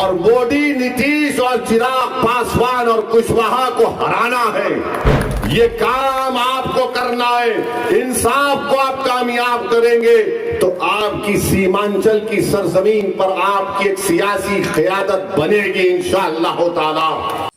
और मोदी, नीतीश और चिराग पासवान और कुशवाहा को हराना है। ये काम आपको करना है। इंसाफ को आप कामयाब करेंगे तो आपकी सीमांचल की सरजमीन पर आपकी एक सियासी क़यादत बनेगी इंशाअल्लाह ताला।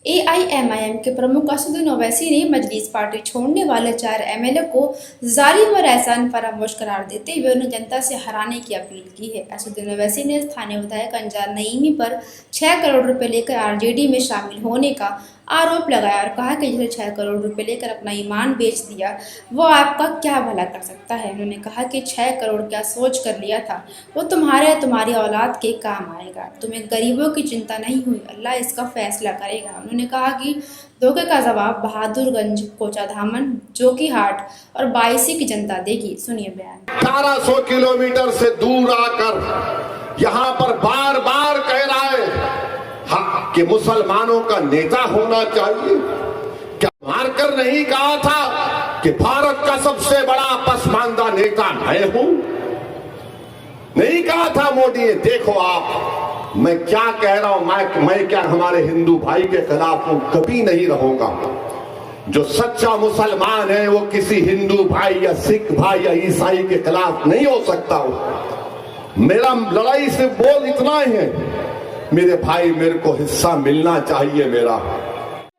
AIMIM के प्रमुख असदुद्दीन ओवैसी ने मजलिस पार्टी छोड़ने वाले 4 MLA को जालिम और एहसान फरामोश करार देते हुए उन्हें जनता से हराने की अपील की है। असदुद्दीन ओवैसी ने स्थानीय विधायक अंजार नईमी पर 6 करोड़ रुपए लेकर RJD में शामिल होने का आरोप लगाया और कहा कि जिसे 6 करोड़ रुपए लेकर अपना ईमान बेच दिया वो आपका क्या भला कर सकता है। उन्होंने कहा कि 6 करोड़ क्या सोच कर लिया था, वो तुम्हारी औलाद के काम आएगा। तुम्हें गरीबों की चिंता नहीं हुई, अल्लाह इसका फैसला करेगा। उन्होंने कहा कि धोखे का जवाब बहादुरगंज, कोचाधामन, जोकीहाट और बायसी की जनता देगी। सुनिए बयान। 1800 किलोमीटर से दूर आकर यहाँ पर बार बार कह रहा है कि मुसलमानों का नेता होना चाहिए। क्या मारकर नहीं कहा था कि भारत का सबसे बड़ा पसमानदा नेता मैं हूं? नहीं कहा था मोदी ने? देखो आप, मैं क्या कह रहा हूं, मैं क्या हमारे हिंदू भाई के खिलाफ हूं? कभी नहीं रहूंगा। जो सच्चा मुसलमान है वो किसी हिंदू भाई या सिख भाई या ईसाई के खिलाफ नहीं हो सकता हो। मेरा लड़ाई से बोल इतना ही है, मेरे भाई मेरे को हिस्सा मिलना चाहिए मेरा।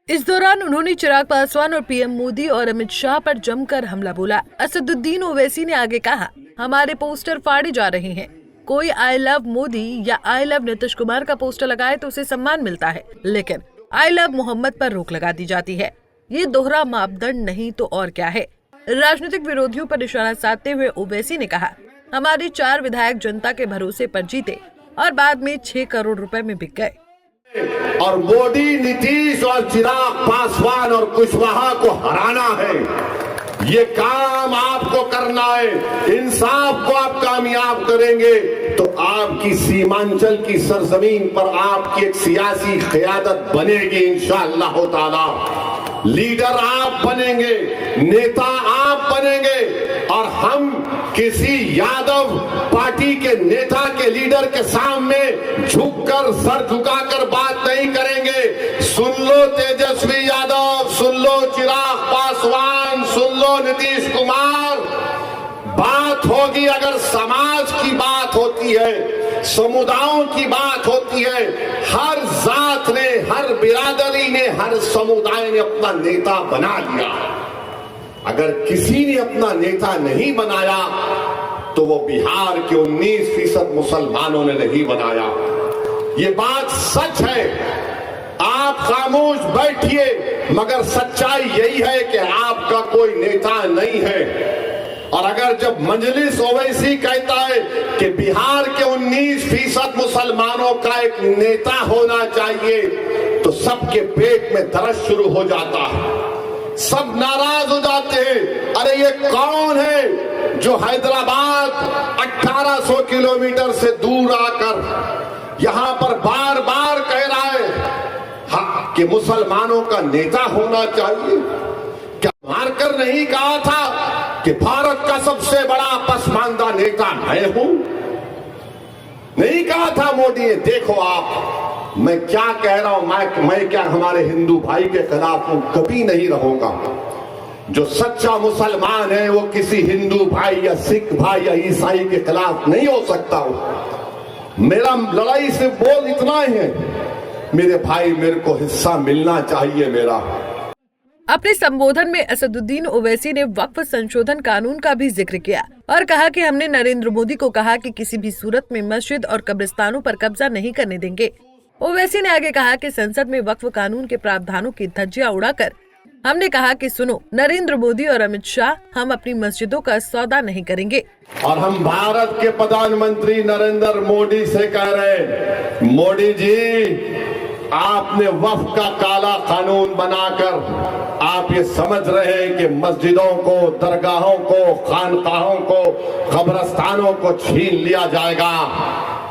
इस दौरान उन्होंने चिराग पासवान और PM मोदी और अमित शाह पर जमकर हमला बोला। असदुद्दीन ओवैसी ने आगे कहा, हमारे पोस्टर फाड़े जा रहे हैं। कोई आई लव मोदी या आई लव नीतीश कुमार का पोस्टर लगाए तो उसे सम्मान मिलता है, लेकिन आई लव मोहम्मद पर रोक लगा दी जाती है। ये दोहरा मापदंड नहीं तो और क्या है। राजनीतिक विरोधियों पर निशाना साधते हुए ओवैसी ने कहा, हमारे 4 विधायक जनता के भरोसे पर जीते और बाद में 6 करोड़ रुपए में बिक गए। और मोदी, नीतीश और चिराग पासवान और कुशवाहा को हराना है। ये काम आपको करना है। इंसाफ को आप कामयाब करेंगे तो आपकी सीमांचल की सरजमीन पर आपकी एक सियासी क़यादत बनेगी इंशाअल्लाह ताला। लीडर आप बनेंगे, नेता आप बनेंगे और हम किसी यादव पार्टी के नेता के लीडर के सामने झुककर सर झुकाकर बात नहीं करेंगे। सुन लो तेजस्वी यादव, सुन लो चिराग पासवान, सुन लो नीतीश कुमार। बात होगी अगर समाज की बात होती है, समुदायों की बात होती है, हर जात ने, हर बिरादरी ने, हर समुदाय ने अपना नेता बना लिया। अगर किसी ने अपना नेता नहीं बनाया तो वो बिहार के 19% मुसलमानों ने नहीं बनाया। ये बात सच है। आप खामोश बैठिए, मगर सच्चाई यही है कि आपका कोई नेता नहीं है। और अगर जब मजलिस ओवैसी कहता है कि बिहार के 19% मुसलमानों का एक नेता होना चाहिए तो सबके पेट में दर्द शुरू हो जाता है, सब नाराज हो जाते हैं। अरे ये कौन है जो हैदराबाद 1800 किलोमीटर से दूर आकर यहाँ पर बार बार कह रहा है कि मुसलमानों का नेता होना चाहिए? क्या मारकर नहीं कहा था कि भारत का सबसे बड़ा पसमानदा नेता मैं हूं? नहीं कहा था मोदी ने? देखो आप, मैं क्या कह रहा हूं, मैं क्या हमारे हिंदू भाई के खिलाफ हूं? कभी नहीं रहूंगा। जो सच्चा मुसलमान है वो किसी हिंदू भाई या सिख भाई या ईसाई के खिलाफ नहीं हो सकता हो। मेरा लड़ाई से बोल इतना ही है, मेरे भाई मेरे को हिस्सा मिलना चाहिए मेरा। अपने संबोधन में असदुद्दीन ओवैसी ने वक्फ संशोधन कानून का भी जिक्र किया और कहा कि हमने नरेंद्र मोदी को कहा कि किसी भी सूरत में मस्जिद और कब्रिस्तानों पर कब्जा नहीं करने देंगे। ओवैसी ने आगे कहा कि संसद में वक्फ कानून के प्रावधानों की धज्जियां उड़ाकर हमने कहा कि सुनो, नरेंद्र मोदी और अमित शाह, हम अपनी मस्जिदों का सौदा नहीं करेंगे। और हम भारत के प्रधानमंत्री नरेंद्र मोदी से कह रहे हैं, मोदी जी, आपने वक्फ का काला कानून बनाकर आप ये समझ रहे हैं कि मस्जिदों को, दरगाहों को, खानकाहों को, कब्रिस्तानों को छीन लिया जाएगा।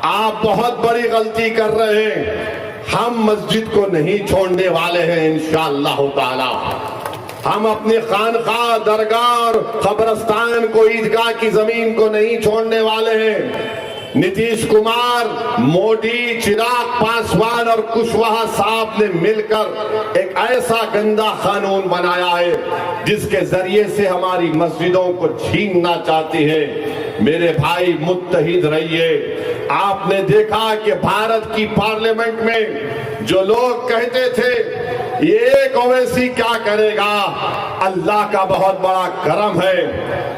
आप बहुत बड़ी गलती कर रहे हैं। हम मस्जिद को नहीं छोड़ने वाले हैं इंशाअल्लाह ताला। हम अपनी खानका, दरगाह और कब्रिस्तान को, ईदगाह की जमीन को नहीं छोड़ने वाले हैं। नीतीश कुमार, मोदी, चिराग पासवान और कुशवाहा साहब ने मिलकर एक ऐसा गंदा कानून बनाया है जिसके जरिए से हमारी मस्जिदों को छीनना चाहती है। मेरे भाई, मुत्तहिद रहिए। आपने देखा कि भारत की पार्लियामेंट में जो लोग कहते थे ये एक ओवैसी क्या करेगा, अल्लाह का बहुत बड़ा करम है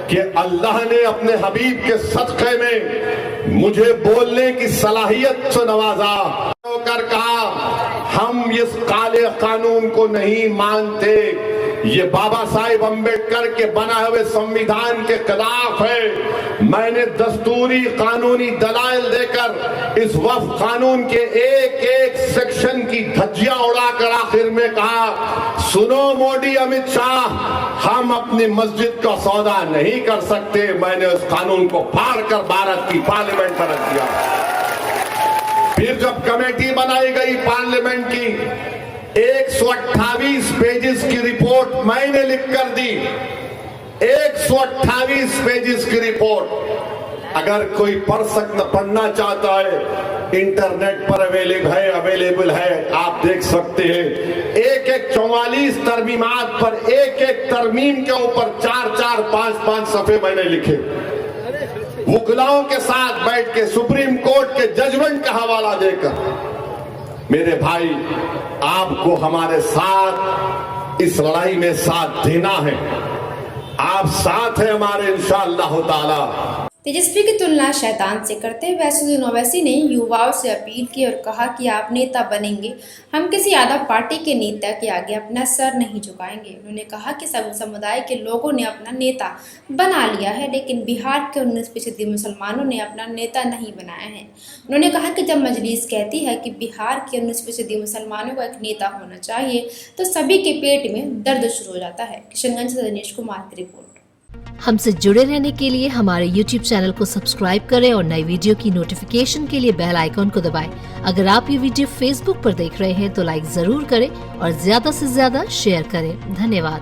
कि अल्लाह ने अपने हबीब के सदक़े में मुझे बोलने की सलाहियत से नवाजा कर कहा हम इस काले कानून को नहीं मानते, ये बाबा साहिब अम्बेडकर के बनाए हुए संविधान के खिलाफ है। मैंने दस्तूरी कानूनी दलाइल देकर इस वक्फ कानून के एक एक सेक्शन की धज्जियां उड़ाकर आखिर में कहा, सुनो मोदी, अमित शाह, हम अपनी मस्जिद का सौदा नहीं कर सकते। मैंने उस कानून को फाड़ कर भारत की पार्लियामेंट पर रख दिया। फिर जब कमेटी बनाई गई पार्लियामेंट की, 128 पेजेस की रिपोर्ट मैंने लिख कर दी। 128 पेजेस की रिपोर्ट अगर कोई पढ़ना चाहता है, इंटरनेट पर अवेलेबल है, आप देख सकते हैं। एक 44 तरमीमात पर एक तरमीम के ऊपर 4-4, 5-5 सफे मैंने लिखे। वकीलों के साथ बैठ के सुप्रीम कोर्ट के जजमेंट का हवाला देकर। मेरे भाई, आपको हमारे साथ इस लड़ाई में साथ देना है। आप साथ हैं हमारे इंशाअल्लाह ताला। तेजस्वी की तुलना शैतान से करते हुए असदुद्दीन ओवैसी ने युवाओं से अपील की और कहा कि आप नेता बनेंगे, हम किसी आधा पार्टी के नेता के आगे अपना सर नहीं झुकाएंगे। उन्होंने कहा कि सब समुदाय के लोगों ने अपना नेता बना लिया है, लेकिन बिहार के 19% मुसलमानों ने अपना नेता नहीं बनाया है। उन्होंने कहा कि जब मजलिस कहती है कि बिहार के 19% मुसलमानों का एक नेता होना चाहिए, तो सभी के पेट में दर्द शुरू हो जाता है। किशनगंज से दिनेश कुमार की रिपोर्ट। हमसे जुड़े रहने के लिए हमारे YouTube चैनल को सब्सक्राइब करें और नई वीडियो की नोटिफिकेशन के लिए बेल आइकॉन को दबाएं। अगर आप ये वीडियो Facebook पर देख रहे हैं तो लाइक जरूर करें और ज्यादा से ज्यादा शेयर करें। धन्यवाद।